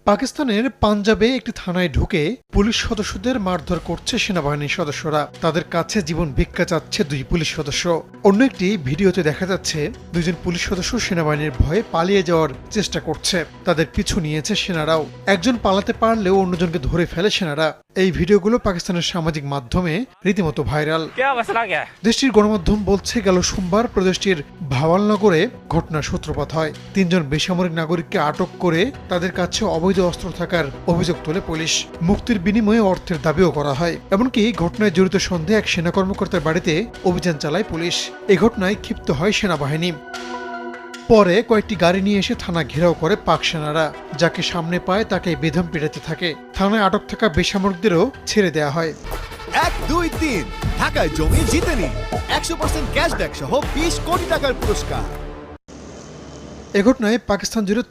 পাকিস্তানের পাঞ্জাবে একটি থানায় ঢুকে পুলিশ সদস্যদের মারধর করছে সেনাবাহিনীর সদস্যরা। তাদের কাছে জীবন ভিক্ষা চাচ্ছে দুই পুলিশ সদস্য। অন্য একটি ভিডিওতে দেখা যাচ্ছে দুইজন পুলিশ সদস্য সেনাবাহিনীর ভয়ে পালিয়ে যাওয়ার চেষ্টা করছে। তাদের পিছু নিয়েছে সেনারাও। একজন পালাতে পারলেও অন্যজনকে ধরে ফেলে সেনারা। এই ভিডিওগুলো পাকিস্তানের সামাজিক মাধ্যমে রীতিমতো ভাইরাল। দেশটির গণমাধ্যম বলছে, গেল সোমবার প্রদেশটির ভাওয়ালনগরে ঘটনার সূত্রপাত হয়। 3 জন বেসামরিক নাগরিককে আটক করে তাদের কাছে অবৈধ অস্ত্র থাকার অভিযোগ তোলে পুলিশ। মুক্তির বিনিময়ে অর্থের দাবিও করা হয়। এমনকি ঘটনায় জড়িত সন্দেহে এক সেনা কর্মকর্তার বাড়িতে অভিযান চালায় পুলিশ। এই ঘটনায় ক্ষিপ্ত হয় সেনাবাহিনী। পরে কয়েকটি গাড়ি নিয়ে এসে থানা ঘেরাও করে পাক সেনারা। যাকে সামনে পায় তাকে বেদম পিটাতে থাকে। থানায় আটক থাকা বেসামরিকদেরও ছেড়ে দেওয়া হয়। 1, 2, 3 ঢাকায় জমি জিতে নিন 100% ক্যাশব্যাক সহ 20 কোটি টাকার পুরস্কার। এ ঘটনায় পাকিস্তান জুড়ে